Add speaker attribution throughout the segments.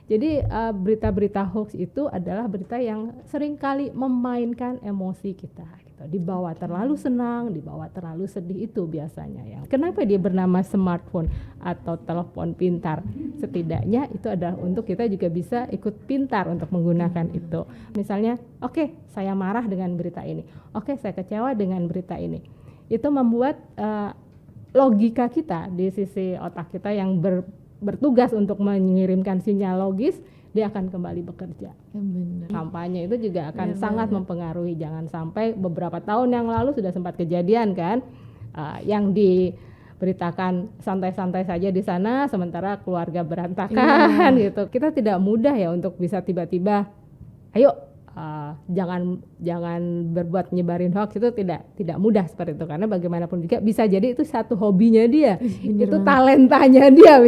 Speaker 1: Jadi berita-berita hoax itu adalah berita yang seringkali memainkan emosi kita gitu. Dibawa terlalu senang, dibawa terlalu sedih, itu biasanya ya. Kenapa dia bernama smartphone atau telepon pintar? Setidaknya itu adalah untuk kita juga bisa ikut pintar untuk menggunakan itu. Misalnya, oke, saya marah dengan berita ini. Oke, saya kecewa dengan berita ini. Itu membuat logika kita di sisi otak kita yang bertugas untuk mengirimkan sinyal logis, dia akan kembali bekerja.
Speaker 2: Benar.
Speaker 1: Kampanye itu juga akan sangat mempengaruhi. Jangan sampai beberapa tahun yang lalu sudah sempat kejadian kan, yang diberitakan santai-santai saja di sana, sementara keluarga berantakan gitu. Kita tidak mudah ya untuk bisa tiba-tiba, ayo jangan berbuat nyebarin hoax, itu tidak mudah seperti itu, karena bagaimanapun juga bisa jadi itu satu hobinya dia, itu talentanya dia.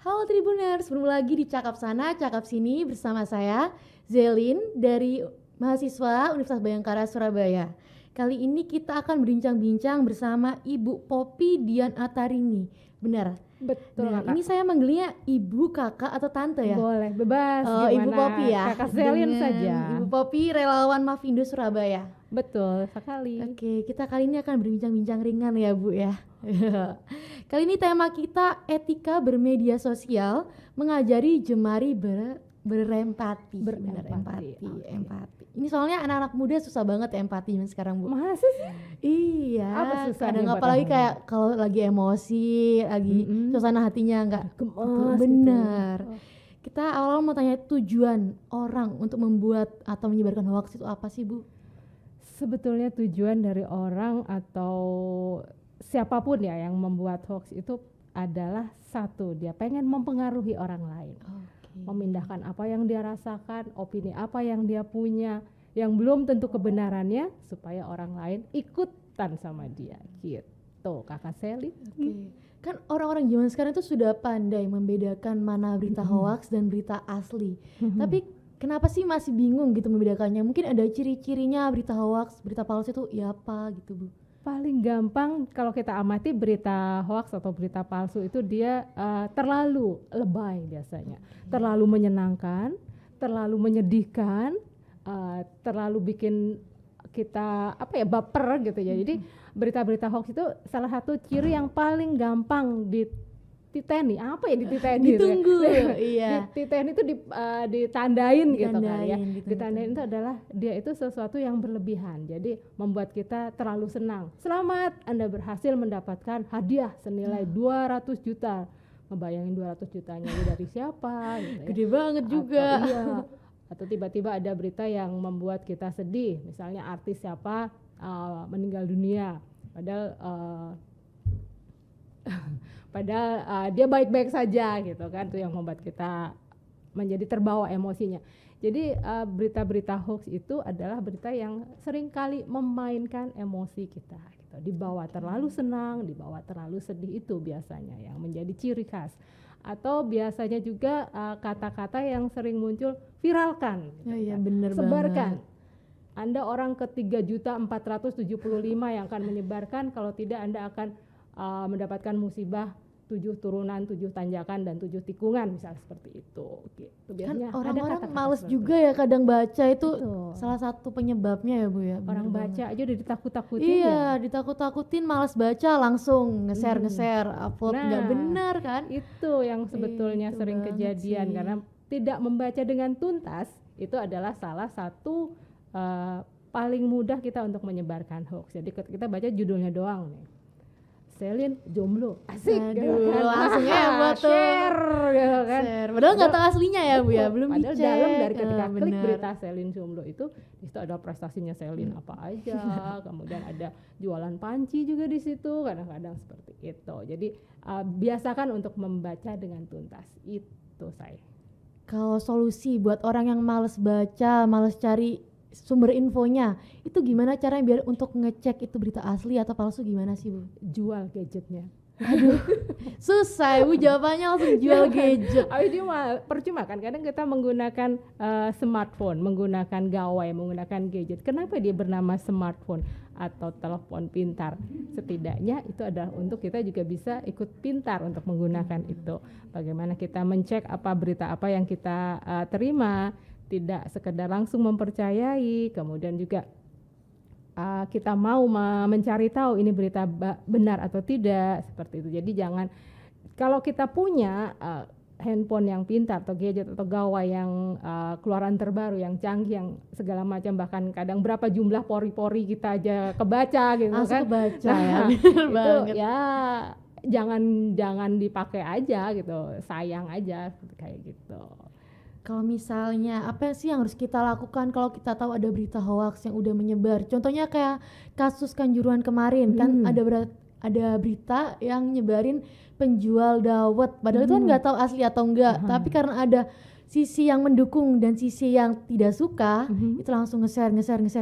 Speaker 2: Halo Tribuners, bertemu lagi di Cakap Sana, Cakap Sini bersama saya Zelin dari mahasiswa Universitas Bhayangkara Surabaya. Kali ini kita akan berbincang-bincang bersama Ibu Poppy Dian Atarini. Benar?
Speaker 1: Betul.
Speaker 2: Nah, ini saya manggilnya ibu, kakak, atau tante ya?
Speaker 1: Boleh, bebas. Gimana?
Speaker 2: Ibu Poppy ya.
Speaker 1: Kakak Zelin saja.
Speaker 2: Ibu Poppy, relawan Mafindo Surabaya.
Speaker 1: Betul sekali.
Speaker 2: Oke, kita kali ini akan berbincang-bincang ringan ya Bu ya. Kali ini tema kita etika bermedia sosial, mengajari jemari berempati.
Speaker 1: Berempati.
Speaker 2: Empati. Ini soalnya anak-anak muda susah banget ya empati sekarang Bu.
Speaker 1: Masa sih?
Speaker 2: Iya.
Speaker 1: Apa susahnya?
Speaker 2: Kadang apalagi kayak kalau lagi emosi, lagi suasana hatinya nggak
Speaker 1: gemes.
Speaker 2: Benar.
Speaker 1: Gitu.
Speaker 2: Kita awal mau tanya tujuan orang untuk membuat atau menyebarkan hoax itu apa sih Bu?
Speaker 1: Sebetulnya tujuan dari orang atau siapapun ya yang membuat hoax itu adalah satu, dia pengen mempengaruhi orang lain. Memindahkan apa yang dia rasakan, opini apa yang dia punya, yang belum tentu kebenarannya, supaya orang lain ikutan sama dia gitu. Kakak Sally.
Speaker 2: Kan orang-orang zaman sekarang itu sudah pandai membedakan mana berita hoax dan berita asli. Tapi kenapa sih masih bingung gitu membedakannya? Mungkin ada ciri-cirinya berita hoax, berita palsu itu ya apa gitu Bu?
Speaker 1: Paling gampang kalau kita amati berita hoax atau berita palsu itu dia terlalu lebay biasanya, terlalu menyenangkan, terlalu menyedihkan, terlalu bikin kita baper gitu ya. Jadi berita-berita hoax itu salah satu ciri yang paling gampang dititeni. Apa ya dititeni?
Speaker 2: Ditunggu.
Speaker 1: Iya. Dititeni itu ditandain gitu kan ya.
Speaker 2: Gitu.
Speaker 1: Ditandain itu adalah dia itu sesuatu yang berlebihan. Jadi membuat kita terlalu senang. Selamat, Anda berhasil mendapatkan hadiah senilai 200 juta. Ngebayangin 200 jutanya dari siapa gitu ya.
Speaker 2: Gede banget juga.
Speaker 1: Atau tiba-tiba ada berita yang membuat kita sedih. Misalnya artis siapa meninggal dunia. Padahal dia baik-baik saja gitu kan, itu yang membuat kita menjadi terbawa emosinya. Jadi berita-berita hoax itu adalah berita yang seringkali memainkan emosi kita gitu. Dibawa terlalu senang, dibawa terlalu sedih, itu biasanya yang menjadi ciri khas. Atau biasanya juga kata-kata yang sering muncul, viralkan gitu kan.
Speaker 2: Bener
Speaker 1: sebarkan
Speaker 2: banget.
Speaker 1: Anda orang ke 3.475 yang akan menyebarkan, kalau tidak Anda akan mendapatkan musibah 7 turunan, 7 tanjakan, dan 7 tikungan, misal seperti itu gitu. Biasanya
Speaker 2: kan orang-orang males
Speaker 1: seperti
Speaker 2: juga ya kadang baca itu.
Speaker 1: Betul.
Speaker 2: Salah satu penyebabnya ya Bu ya.
Speaker 1: Orang baca aja udah ditakut-takutin.
Speaker 2: Iya, ditakut-takutin, malas baca, langsung nge-share upload nggak benar kan.
Speaker 1: Itu yang sebetulnya
Speaker 2: Itu
Speaker 1: sering kejadian
Speaker 2: sih.
Speaker 1: karena tidak membaca dengan tuntas. Itu adalah salah satu paling mudah kita untuk menyebarkan hoax. Jadi kita baca judulnya doang nih, Selin jomblo, asik.
Speaker 2: Aduh,
Speaker 1: kan?
Speaker 2: langsungnya ya buat
Speaker 1: share gitu kan.
Speaker 2: Padahal nggak tahu aslinya ya Bu ya, belum
Speaker 1: Padahal
Speaker 2: dicek.
Speaker 1: dalam dari ketika klik
Speaker 2: bener.
Speaker 1: berita Selin jomblo itu, di situ ada prestasinya Selin apa aja, kemudian ada jualan panci juga di situ, kadang-kadang seperti itu. Jadi biasakan untuk membaca dengan tuntas, itu saya.
Speaker 2: Kalau solusi buat orang yang males baca, males cari sumber infonya, itu gimana caranya biar untuk ngecek itu berita asli atau palsu, gimana sih Bu?
Speaker 1: Jual gadgetnya.
Speaker 2: Susah Bu jawabannya langsung jual gadget.
Speaker 1: Dia mah percuma kan, kadang kita menggunakan smartphone, menggunakan gawai, menggunakan gadget. Kenapa dia bernama smartphone atau telepon pintar? Setidaknya itu adalah untuk kita juga bisa ikut pintar untuk menggunakan itu. Bagaimana kita mencek apa berita apa yang kita terima, tidak sekedar langsung mempercayai, kemudian juga kita mau mencari tahu ini berita benar atau tidak, seperti itu. Jadi jangan, kalau kita punya handphone yang pintar atau gadget atau gawai yang keluaran terbaru, yang canggih, yang segala macam, bahkan kadang berapa jumlah pori-pori kita aja kebaca gitu kan.
Speaker 2: Kebaca ya.
Speaker 1: Itu
Speaker 2: Banget.
Speaker 1: ya jangan dipakai aja gitu, sayang aja kayak gitu.
Speaker 2: Kalau misalnya apa sih yang harus kita lakukan kalau kita tahu ada berita hoax yang udah menyebar? Contohnya kayak kasus Kanjuruhan kemarin kan ada berita yang nyebarin penjual dawet, padahal itu kan nggak tahu asli atau enggak, tapi karena ada sisi yang mendukung dan sisi yang tidak suka, itu langsung nge-share,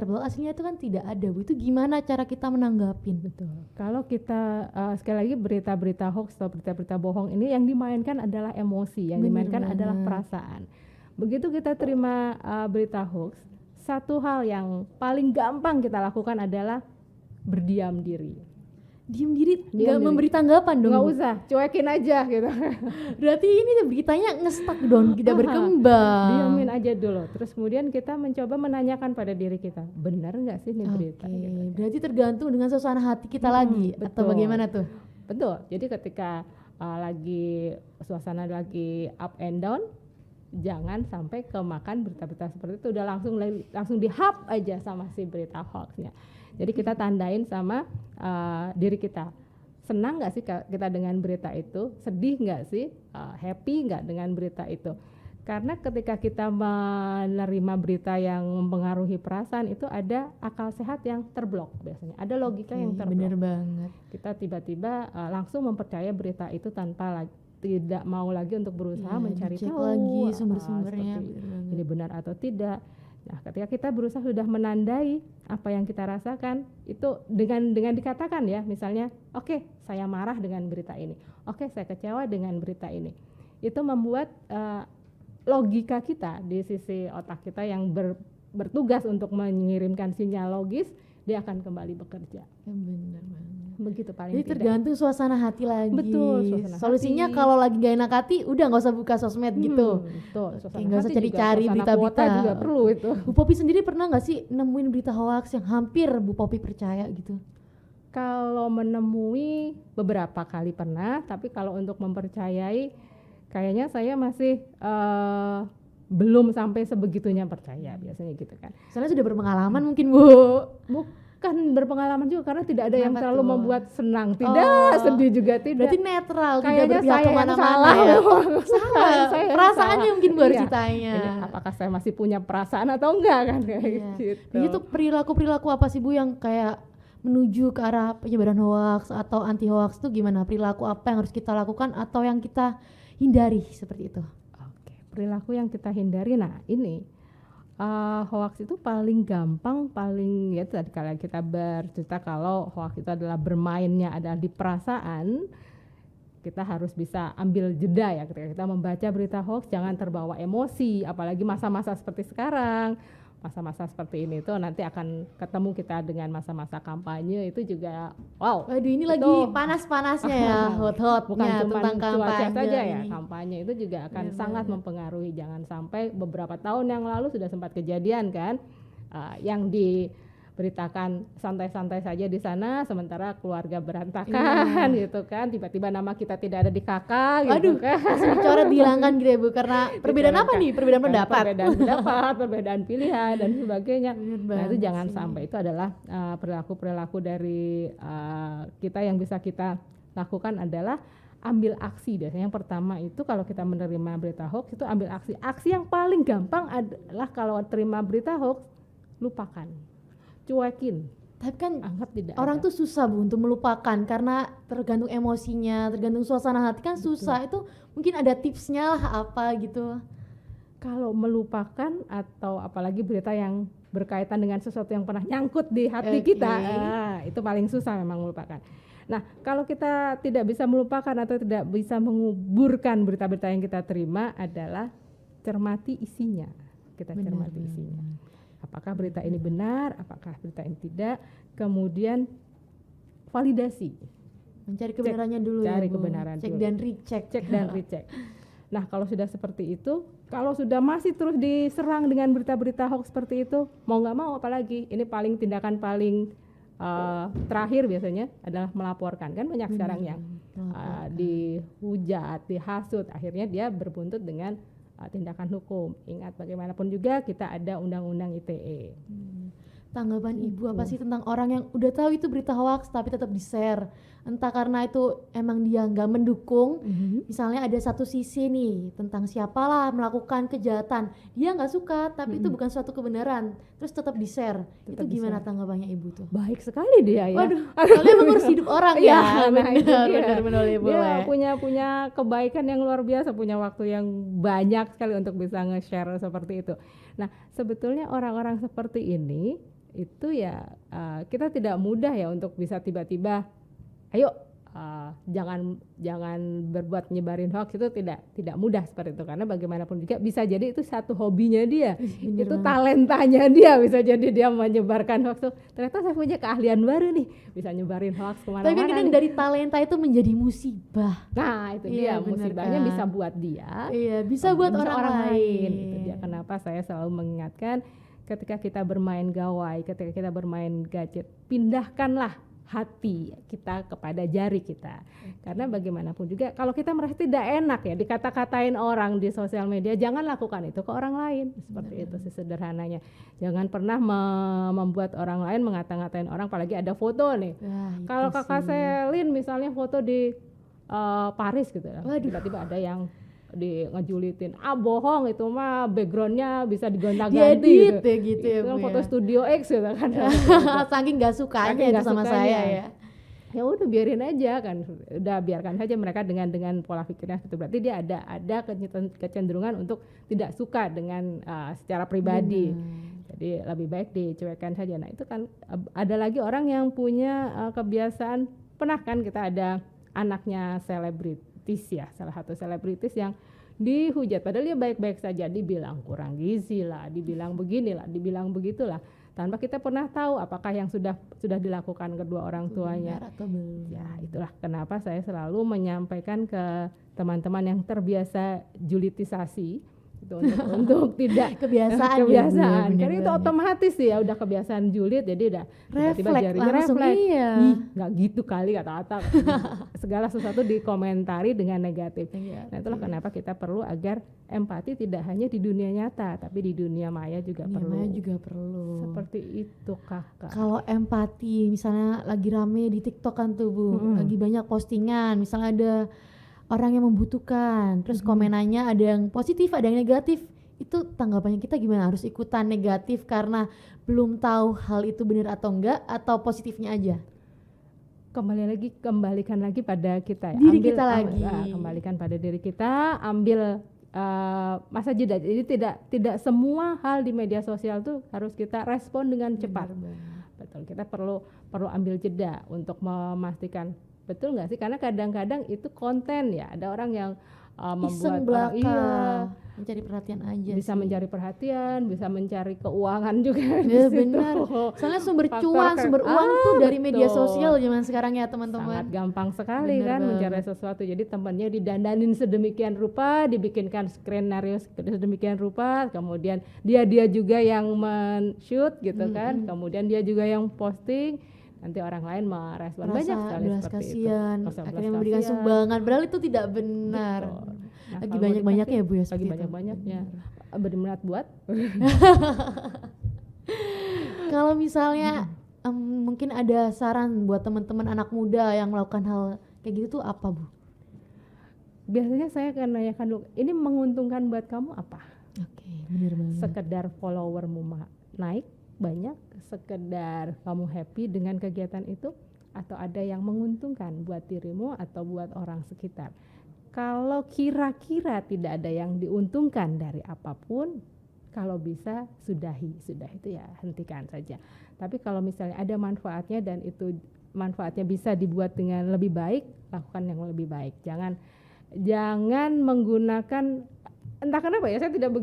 Speaker 2: padahal aslinya itu kan tidak ada Bu. Itu gimana cara kita menanggapin?
Speaker 1: Betul. Kalau kita sekali lagi berita-berita hoax atau berita-berita bohong ini yang dimainkan adalah emosi, yang dimainkan adalah perasaan. Begitu kita terima berita hoax, satu hal yang paling gampang kita lakukan adalah berdiam diri.
Speaker 2: Diam diri, nggak memberi tanggapan dong?
Speaker 1: Nggak usah, cuekin aja gitu.
Speaker 2: Berarti ini beritanya nge-stuck dong, tidak berkembang.
Speaker 1: Diamin aja dulu. Terus kemudian kita mencoba menanyakan pada diri kita, benar nggak sih ini berita? Gitu.
Speaker 2: Berarti tergantung dengan suasana hati kita lagi, atau bagaimana tuh?
Speaker 1: Betul. Jadi ketika lagi suasana lagi up and down, jangan sampai kemakan berita-berita seperti itu, udah langsung di-hap aja sama si berita hoaxnya. Jadi kita tandain sama diri kita, senang nggak sih kita dengan berita itu, sedih nggak sih, happy nggak dengan berita itu. Karena ketika kita menerima berita yang mempengaruhi perasaan, itu ada akal sehat yang terblok biasanya, ada logika yang terblok.
Speaker 2: Bener banget.
Speaker 1: Kita tiba-tiba langsung mempercaya berita itu tanpa tidak mau lagi untuk berusaha mencari tahu
Speaker 2: lagi sumber-sumbernya,
Speaker 1: ini benar atau tidak. Nah, ketika kita berusaha sudah menandai apa yang kita rasakan, itu dengan dikatakan ya, misalnya, oke, saya marah dengan berita ini, oke, saya kecewa dengan berita ini. Itu membuat logika kita di sisi otak kita yang bertugas untuk mengirimkan sinyal logis, dia akan kembali bekerja.
Speaker 2: Benar banget.
Speaker 1: Begitu paling
Speaker 2: jadi
Speaker 1: tidak.
Speaker 2: tergantung suasana hati lagi.
Speaker 1: Betul, suasana
Speaker 2: solusinya
Speaker 1: hati.
Speaker 2: Kalau lagi gak enak hati, udah nggak usah buka sosmed gitu.
Speaker 1: Betul.
Speaker 2: Nggak usah cari-cari berita-berita
Speaker 1: juga perlu itu.
Speaker 2: Bu Popi sendiri pernah nggak sih nemuin berita hoax yang hampir Bu Popi percaya gitu?
Speaker 1: Kalau menemui beberapa kali pernah, tapi kalau untuk mempercayai, kayaknya saya masih belum sampai sebegitunya percaya, biasanya gitu kan.
Speaker 2: Soalnya sudah berpengalaman mungkin Bu.
Speaker 1: Bukan berpengalaman juga, karena tidak ada yang terlalu membuat senang, tidak sedih juga tidak.
Speaker 2: Berarti netral,
Speaker 1: kayaknya
Speaker 2: tidak berpihak kemana-mana ya. Salah, perasaannya mungkin Bu harus ditanya.
Speaker 1: Ini apakah saya masih punya perasaan atau enggak kan kayak gitu.
Speaker 2: Jadi itu perilaku apa sih Bu yang kayak menuju ke arah penyebaran hoax atau anti hoax tuh gimana? Perilaku apa yang harus kita lakukan atau yang kita hindari seperti itu?
Speaker 1: Oke, perilaku yang kita hindari, nah ini hoax itu paling gampang, paling ya tadi kalau kita bercerita kalau hoax itu adalah bermainnya adalah di perasaan, kita harus bisa ambil jeda ya ketika kita membaca berita hoax, jangan terbawa emosi, apalagi masa-masa seperti sekarang. Masa-masa seperti ini tuh nanti akan ketemu kita dengan masa-masa kampanye, itu juga wow.
Speaker 2: Waduh, ini lagi panas-panasnya ya, hot-hotnya tentang kampanye
Speaker 1: saja
Speaker 2: ini.
Speaker 1: Ya, kampanye itu juga akan sangat mempengaruhi. Jangan sampai beberapa tahun yang lalu sudah sempat kejadian kan, yang diberitakan santai-santai saja di sana, sementara keluarga berantakan gitu kan, tiba-tiba nama kita tidak ada di KK gitu. Aduh, kan.
Speaker 2: Dicoret, dihilangkan gitu ya Bu, karena perbedaan apa nih? Perbedaan pendapat?
Speaker 1: Perbedaan pilihan dan sebagainya. Nah itu jangan sampai, itu adalah perilaku-perilaku dari kita yang bisa kita lakukan adalah ambil aksi. Biasanya yang pertama itu kalau kita menerima berita hoax itu ambil aksi. Aksi yang paling gampang adalah kalau terima berita hoax, lupakan. Cuekin.
Speaker 2: Tapi kan
Speaker 1: anggap tidak
Speaker 2: orang
Speaker 1: ada.
Speaker 2: tuh susah Bu untuk melupakan karena tergantung emosinya, tergantung suasana hati kan susah. Itu mungkin ada tipsnya lah apa gitu.
Speaker 1: Kalau melupakan atau apalagi berita yang berkaitan dengan sesuatu yang pernah nyangkut di hati kita, itu paling susah memang melupakan. Nah, kalau kita tidak bisa melupakan atau tidak bisa menguburkan berita-berita yang kita terima adalah cermati isinya. Kita cermati isinya. Apakah berita ini benar, apakah berita ini tidak, kemudian validasi.
Speaker 2: Mencari kebenarannya dulu ya,
Speaker 1: Cari
Speaker 2: Bu.
Speaker 1: kebenaran
Speaker 2: Cek
Speaker 1: dulu.
Speaker 2: dan recheck.
Speaker 1: Cek dan recheck. Nah, kalau sudah seperti itu, kalau sudah masih terus diserang dengan berita-berita hoax seperti itu, mau nggak mau apalagi, ini tindakan paling terakhir biasanya adalah melaporkan. Kan banyak sekarang yang dihujat, dihasut, akhirnya dia berbuntut dengan tindakan hukum. Ingat, bagaimanapun juga kita ada undang-undang ITE.
Speaker 2: Tanggapan Ibu apa sih tentang orang yang udah tahu itu berita hoax tapi tetap di-share? Entah karena itu emang dia nggak mendukung, misalnya ada satu sisi nih tentang siapalah melakukan kejahatan, dia nggak suka tapi itu bukan suatu kebenaran, terus tetap di-share. Itu gimana tanggapannya Ibu tuh?
Speaker 1: Baik sekali dia ya.
Speaker 2: Waduh, kalian mengurus hidup orang ya.
Speaker 1: Benar, dia punya kebaikan yang luar biasa, punya waktu yang banyak sekali untuk bisa nge-share seperti itu. Nah, sebetulnya orang-orang seperti ini itu ya kita tidak mudah ya untuk bisa tiba-tiba ayo jangan berbuat nyebarin hoax, itu tidak mudah seperti itu, karena bagaimanapun juga bisa jadi itu satu hobinya dia, itu talentanya dia, bisa jadi dia menyebarkan hoax tuh, ternyata saya punya keahlian baru nih, bisa nyebarin hoax kemana-mana.
Speaker 2: Tapi kadang dari talenta itu menjadi musibah.
Speaker 1: Nah itu dia, musibahnya bisa buat dia,
Speaker 2: bisa buat orang lain.
Speaker 1: Itu dia kenapa saya selalu mengingatkan ketika kita bermain gawai, ketika kita bermain gadget, pindahkanlah hati kita kepada jari kita. Karena bagaimanapun juga kalau kita merasa tidak enak ya dikata-katain orang di sosial media, jangan lakukan itu ke orang lain. Seperti itu sih sederhananya. Jangan pernah membuat orang lain mengata-ngatain orang, apalagi ada foto nih. Kalau Kakak Selin misalnya foto di Paris gitu ya, tiba-tiba ada yang ngejulitin, bohong itu mah backgroundnya bisa digonta-ganti
Speaker 2: gitu ya,
Speaker 1: itu foto Studio X gitu kan.
Speaker 2: Saking nggak sukanya itu sama saya ya.
Speaker 1: Ya udah biarin aja kan, udah biarkan saja mereka dengan pola pikirnya itu, berarti dia ada kecenderungan untuk tidak suka dengan secara pribadi. Jadi lebih baik dicuekkan saja. Nah itu kan ada lagi orang yang punya kebiasaan, pernah kan kita ada anaknya selebritis ya, salah satu selebritis yang dihujat padahal dia baik-baik saja, dibilang kurang gizi lah, dibilang beginilah, dibilang begitulah, tanpa kita pernah tahu apakah yang sudah dilakukan kedua orang tuanya. Ya itulah kenapa saya selalu menyampaikan ke teman-teman yang terbiasa julitisasi itu untuk tidak kebiasaan karena itu otomatis ya udah kebiasaan julid, jadi udah tiba-tiba jarinya refleks, nggak gitu kali kata-kata segala sesuatu dikomentari dengan negatif. Nah itulah kenapa kita perlu agar empati tidak hanya di dunia nyata tapi di dunia maya juga perlu. Seperti itu Kakak.
Speaker 2: Kalau empati misalnya lagi rame di TikTok kan tuh Bu, lagi banyak postingan, misalnya ada orang yang membutuhkan, terus komenannya ada yang positif, ada yang negatif. Itu tanggapannya kita gimana? Harus ikutan negatif karena belum tahu hal itu benar atau enggak, atau positifnya aja?
Speaker 1: Kembalikan lagi pada kita ya. Kembalikan pada diri kita, ambil masa jeda. Jadi tidak semua hal di media sosial tuh harus kita respon dengan cepat. Betul, kita perlu ambil jeda untuk memastikan betul nggak sih, karena kadang-kadang itu konten ya, ada orang yang membuat orang mencari perhatian aja, bisa mencari perhatian, bisa mencari keuangan juga.
Speaker 2: Ya benar, soalnya sumber uang tuh dari media sosial zaman sekarang ya teman-teman.
Speaker 1: Sangat gampang sekali kan mencari sesuatu, jadi temannya didandanin sedemikian rupa, dibikinkan skenario sedemikian rupa, kemudian dia juga yang men-shoot gitu kan, kemudian dia juga yang posting. Nanti orang lain merespon banyak sekali seperti
Speaker 2: kasihan, itu akhirnya memberikan sumbangan, padahal itu tidak benar. Nah, lagi banyak-banyaknya ya Bu ya,
Speaker 1: lagi banyak-banyaknya berminat buat.
Speaker 2: Kalau misalnya mungkin ada saran buat teman-teman anak muda yang melakukan hal kayak gitu tuh apa Bu?
Speaker 1: Biasanya saya akan nanyakan dulu, ini menguntungkan buat kamu apa?
Speaker 2: Oke, benar banget.
Speaker 1: Sekedar followermu naik banyak, sekedar kamu happy dengan kegiatan itu, atau ada yang menguntungkan buat dirimu atau buat orang sekitar. Kalau kira-kira tidak ada yang diuntungkan dari apapun, kalau bisa sudah itu ya hentikan saja. Tapi kalau misalnya ada manfaatnya dan itu manfaatnya bisa dibuat dengan lebih baik, lakukan yang lebih baik. Jangan menggunakan, entah kenapa ya, saya tidak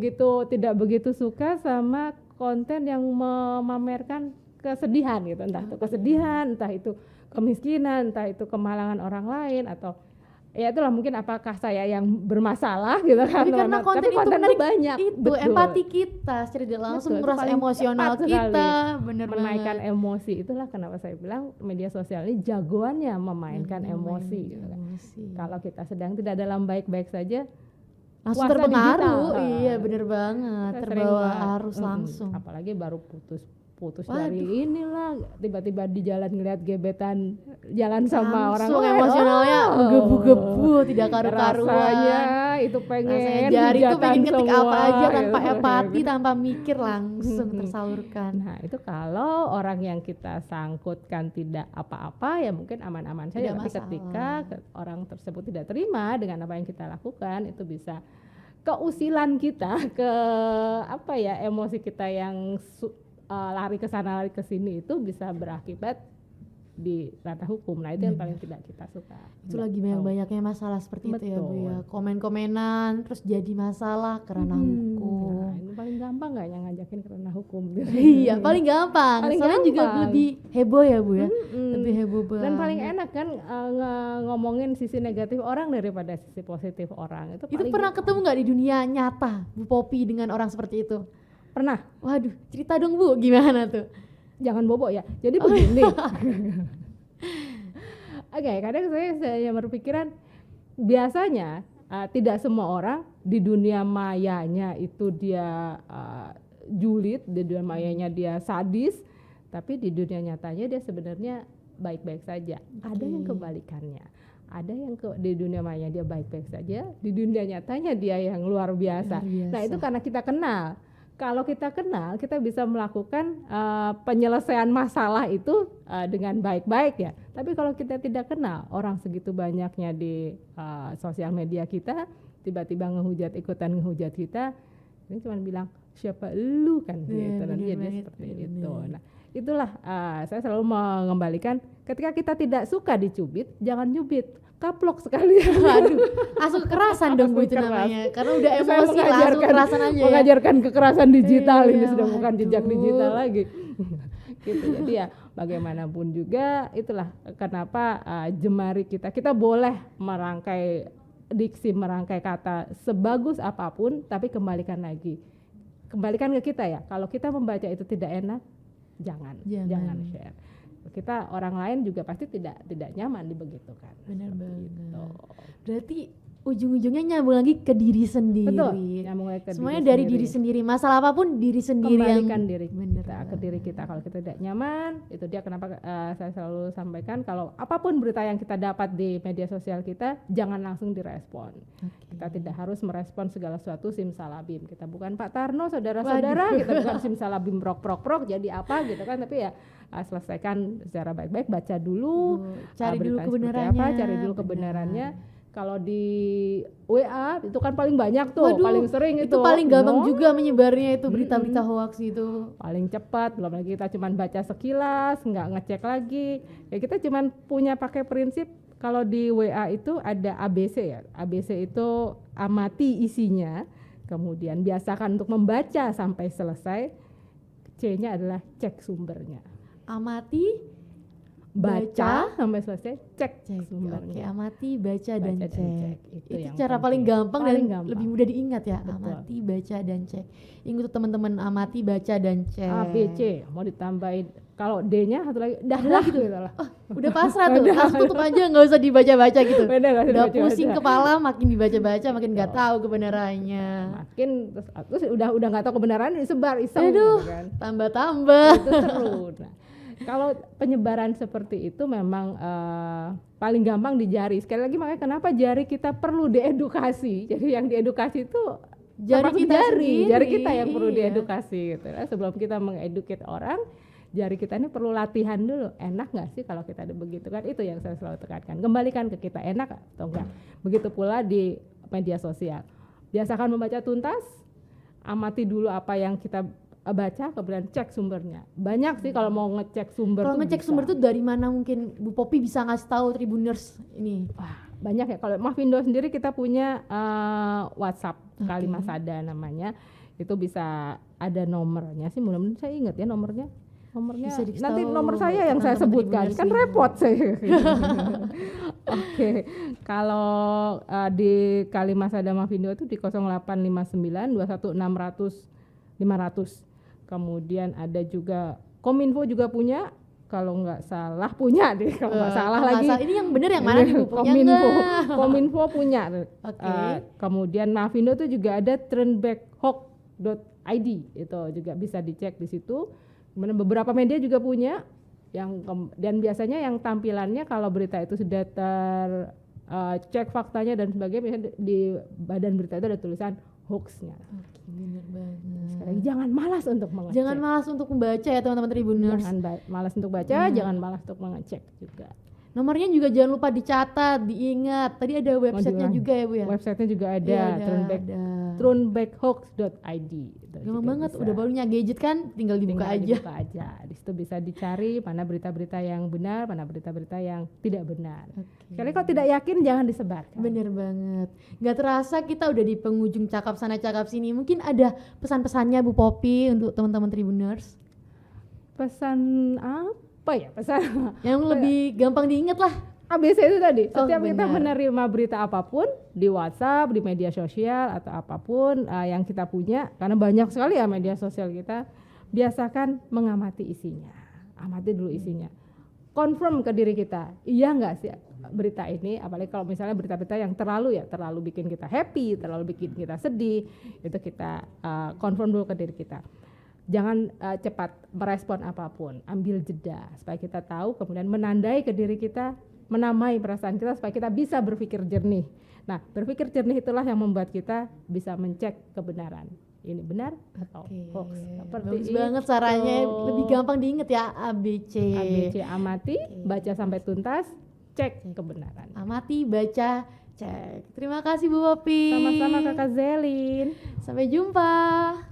Speaker 1: begitu suka sama konten yang memamerkan kesedihan gitu, entah itu kesedihan, entah itu kemiskinan, entah itu kemalangan orang lain, atau ya itulah mungkin apakah saya yang bermasalah gitu kan.
Speaker 2: Tapi karena konten itu menarik,
Speaker 1: banyak,
Speaker 2: itu empati kita secara tidak langsung
Speaker 1: Betul, itu
Speaker 2: merasa
Speaker 1: paling
Speaker 2: emosional
Speaker 1: cepat
Speaker 2: kita,
Speaker 1: sekali
Speaker 2: bener
Speaker 1: menaikkan
Speaker 2: banget.
Speaker 1: emosi. Itulah kenapa saya bilang media sosial ini jagoannya memainkan emosi gitu kan. Kalau kita sedang tidak dalam baik-baik saja,
Speaker 2: langsung
Speaker 1: puasa
Speaker 2: terpengaruh,
Speaker 1: digital.
Speaker 2: iya bener banget,
Speaker 1: Saya
Speaker 2: terbawa
Speaker 1: sering,
Speaker 2: arus langsung.
Speaker 1: apalagi baru putus
Speaker 2: Waduh.
Speaker 1: dari inilah, tiba-tiba di jalan ngeliat gebetan jalan sama orang
Speaker 2: langsung
Speaker 1: lain,
Speaker 2: emosionalnya menggebu-gebu, tidak karu-karuan.
Speaker 1: rasanya itu
Speaker 2: Rasanya
Speaker 1: pengen
Speaker 2: jari tuh
Speaker 1: hujatan
Speaker 2: pengen ketik
Speaker 1: semua,
Speaker 2: apa aja tanpa
Speaker 1: gitu.
Speaker 2: empati, tanpa mikir, langsung tersalurkan.
Speaker 1: Nah itu kalau orang yang kita sangkutkan tidak apa-apa ya mungkin aman-aman saja.
Speaker 2: Tidak
Speaker 1: Tapi
Speaker 2: masalah.
Speaker 1: ketika orang tersebut tidak terima dengan apa yang kita lakukan, itu bisa keusilan kita ke emosi kita yang lari ke sana lari ke sini, itu bisa berakibat di ranah hukum. Nah itu yang paling tidak kita suka.
Speaker 2: Itu lagi banyak-banyaknya masalah seperti itu ya Bu
Speaker 1: Betul.
Speaker 2: ya, komen-komenan terus jadi masalah ke ranah hukum.
Speaker 1: Nah, ini paling gampang nggak yang ngajakin ke ranah hukum gitu.
Speaker 2: Iya paling gampang,
Speaker 1: Paling
Speaker 2: soalnya juga
Speaker 1: gampang.
Speaker 2: lebih heboh ya Bu ya,
Speaker 1: Mm-mm.
Speaker 2: lebih heboh banget.
Speaker 1: Dan paling enak kan ngomongin sisi negatif orang daripada sisi positif orang. Itu
Speaker 2: Itu
Speaker 1: paling
Speaker 2: pernah ketemu nggak di dunia nyata Bu Popi dengan orang seperti itu?
Speaker 1: pernah.
Speaker 2: Waduh, cerita dong Bu, gimana tuh?
Speaker 1: Jangan bobo ya. Jadi begini. Oke, kadang saya berpikiran biasanya tidak semua orang di dunia mayanya itu dia julid, di dunia mayanya dia sadis, tapi di dunia nyatanya dia sebenarnya baik-baik saja. Ada yang kebalikannya. Ada yang di dunia maya dia baik-baik saja, di dunia nyatanya dia yang luar biasa. Nah itu karena kita kenal. Kalau kita kenal, kita bisa melakukan penyelesaian masalah itu dengan baik-baik ya. Tapi kalau kita tidak kenal, orang segitu banyaknya di sosial media kita, tiba-tiba ikutan ngehujat kita, ini cuma bilang siapa lu kan gitu. Nanti jadi seperti itu. Nah itulah saya selalu mengembalikan, ketika kita tidak suka dicubit, jangan nyubit. Kaplok sekali.
Speaker 2: Waduh, langsung kekerasan dong Bu itu namanya. Karena udah emosi langsung kekerasan aja ya.
Speaker 1: Mengajarkan kekerasan digital, ini
Speaker 2: Iya,
Speaker 1: sudah bukan jejak
Speaker 2: waduh.
Speaker 1: digital lagi. Gitu. Jadi ya bagaimanapun juga itulah kenapa jemari kita boleh merangkai diksi, merangkai kata sebagus apapun, tapi kembalikan ke kita ya. Kalau kita membaca itu tidak enak, jangan share. Kita orang lain juga pasti tidak nyaman dibegitukan.
Speaker 2: Benar banget.
Speaker 1: Gitu.
Speaker 2: Berarti ujung-ujungnya nyambung lagi ke diri sendiri.
Speaker 1: Betul, nyambung lagi ke
Speaker 2: semuanya
Speaker 1: diri
Speaker 2: dari
Speaker 1: sendiri.
Speaker 2: diri sendiri. Masalah apapun diri sendiri
Speaker 1: Kembalikan
Speaker 2: yang
Speaker 1: diri kita ke diri kita. Kalau kita tidak nyaman, itu dia kenapa saya selalu sampaikan kalau apapun berita yang kita dapat di media sosial kita, jangan langsung direspon. Kita tidak harus merespon segala sesuatu simsalabim. Kita bukan Pak Tarno, saudara-saudara. Kita bukan simsalabim prok jadi apa gitu kan. Tapi ya selesaikan secara baik-baik, baca dulu,
Speaker 2: cari dulu
Speaker 1: kebenarannya. Cari dulu kebenarannya. Kalau di WA itu kan paling banyak tuh, paling sering itu.
Speaker 2: Paling gampang juga menyebarnya itu berita-berita hoax itu.
Speaker 1: Paling cepat, belum lagi kita cuman baca sekilas, nggak ngecek lagi. Ya kita cuman punya pakai prinsip kalau di WA itu ada ABC ya. ABC itu amati isinya, kemudian biasakan untuk membaca sampai selesai. C-nya adalah cek sumbernya.
Speaker 2: Amati,
Speaker 1: baca sampai selesai, cek
Speaker 2: Oke,
Speaker 1: sumbernya.
Speaker 2: amati, baca dan cek. Itu
Speaker 1: yang
Speaker 2: cara
Speaker 1: penting.
Speaker 2: paling gampang
Speaker 1: Paling
Speaker 2: dan
Speaker 1: gampang.
Speaker 2: lebih mudah diingat ya.
Speaker 1: Betul.
Speaker 2: Amati, baca dan cek. Ingat tuh teman-teman, amati, baca dan cek.
Speaker 1: A, B, C, mau ditambahin kalau D-nya satu lagi, dah lah gitu lah.
Speaker 2: Udah pasrah tuh, langsung tutup aja, nggak usah dibaca-baca gitu.
Speaker 1: Udah nggak usah
Speaker 2: Udah
Speaker 1: dibaca-baca.
Speaker 2: pusing kepala, makin dibaca-baca, makin nggak tahu kebenarannya.
Speaker 1: Makin terus udah nggak tahu kebenaran disebar iseng
Speaker 2: Aduh,
Speaker 1: gitu kan.
Speaker 2: tambah-tambah.
Speaker 1: Itu seru. Nah, kalau penyebaran seperti itu memang paling gampang di jari. Sekali lagi makanya kenapa jari kita perlu diedukasi. Jadi yang diedukasi itu
Speaker 2: Jari kita sendiri,
Speaker 1: jari kita yang perlu
Speaker 2: iya.
Speaker 1: diedukasi gitu. Nah, sebelum kita mengeduket orang, jari kita ini perlu latihan dulu. Enak nggak sih kalau kita ada begitu kan? Itu yang saya selalu tekankan. Kembalikan ke kita, enak atau enggak. Begitu pula di media sosial. Biasakan membaca tuntas, amati dulu apa yang kita baca, kemudian cek sumbernya. Banyak sih kalau mau ngecek sumber.
Speaker 2: Kalau ngecek
Speaker 1: bisa.
Speaker 2: sumber tuh dari mana mungkin Bu Poppy bisa ngasih tahu Tribuners ini?
Speaker 1: Wah, banyak ya. Kalau Mavindo sendiri kita punya WhatsApp Kalimasada namanya. Itu bisa ada nomornya sih, mudah-mudahan saya ingat ya nomornya.
Speaker 2: Bisa
Speaker 1: Nanti
Speaker 2: dikasih
Speaker 1: nomor
Speaker 2: tahu
Speaker 1: saya yang saya
Speaker 2: teman-teman
Speaker 1: sebutkan
Speaker 2: Tribuners
Speaker 1: kan
Speaker 2: ini.
Speaker 1: repot saya. Oke, kalau di Kalimasada Mavindo itu di 0859 21600 500. Kemudian ada juga Kominfo juga punya, kalau nggak salah punya deh, kalau nggak salah
Speaker 2: Kalau nggak
Speaker 1: lagi.
Speaker 2: salah, ini yang bener yang mana nih Bu? Punya
Speaker 1: Kominfo,
Speaker 2: nggak?
Speaker 1: Kominfo punya.
Speaker 2: Oke.
Speaker 1: Kemudian Mavindo itu juga ada turnbackhawk.id, itu juga bisa dicek di situ. Kemudian beberapa media juga punya dan biasanya yang tampilannya kalau berita itu sudah cek faktanya dan sebagainya, biasanya di badan berita itu ada tulisan hoaxnya.
Speaker 2: Bener banget.
Speaker 1: Sekali lagi, jangan malas untuk mengecek.
Speaker 2: Jangan malas untuk membaca ya teman-teman Tribuners.
Speaker 1: Jangan malas untuk baca, jangan malas untuk mengecek juga.
Speaker 2: Nomornya juga jangan lupa dicatat, diingat. Tadi ada websitenya juga ya Bu ya?
Speaker 1: Websitenya juga ada,
Speaker 2: Iya,
Speaker 1: turnbackhawks.id.
Speaker 2: Gampang banget, udah barunya gadget kan, tinggal dibuka aja.
Speaker 1: Dibuka aja. Di situ bisa dicari mana berita-berita yang benar, mana berita-berita yang tidak benar. Sekali kalau tidak yakin jangan disebarkan.
Speaker 2: Bener banget. Gak terasa kita udah di penghujung cakap sana cakap sini. Mungkin ada pesan-pesannya Bu Poppy untuk teman-teman Tribuners?
Speaker 1: Pesan apa ya? Pesan
Speaker 2: yang lebih gampang diingat lah.
Speaker 1: ABC itu tadi. Setiap kita
Speaker 2: benar.
Speaker 1: menerima berita apapun di WhatsApp, di media sosial atau apapun yang kita punya, karena banyak sekali ya media sosial kita, biasakan mengamati isinya. Amati dulu isinya. Confirm ke diri kita, iya nggak sih berita ini, apalagi kalau misalnya berita-berita yang terlalu bikin kita happy, terlalu bikin kita sedih, itu kita confirm dulu ke diri kita. Jangan cepat merespon apapun, ambil jeda supaya kita tahu, kemudian menandai ke diri kita, menamai perasaan kita supaya kita bisa berpikir jernih. Nah, berpikir jernih itulah yang membuat kita bisa mencek kebenaran. Ini benar atau hoax. Seperti
Speaker 2: Bagus banget caranya, lebih gampang diingat ya, ABC.
Speaker 1: ABC, amati, baca sampai tuntas, cek kebenaran.
Speaker 2: Amati, baca, cek. Terima kasih Bu Poppy.
Speaker 1: Sama-sama Kakak Zelin.
Speaker 2: Sampai jumpa.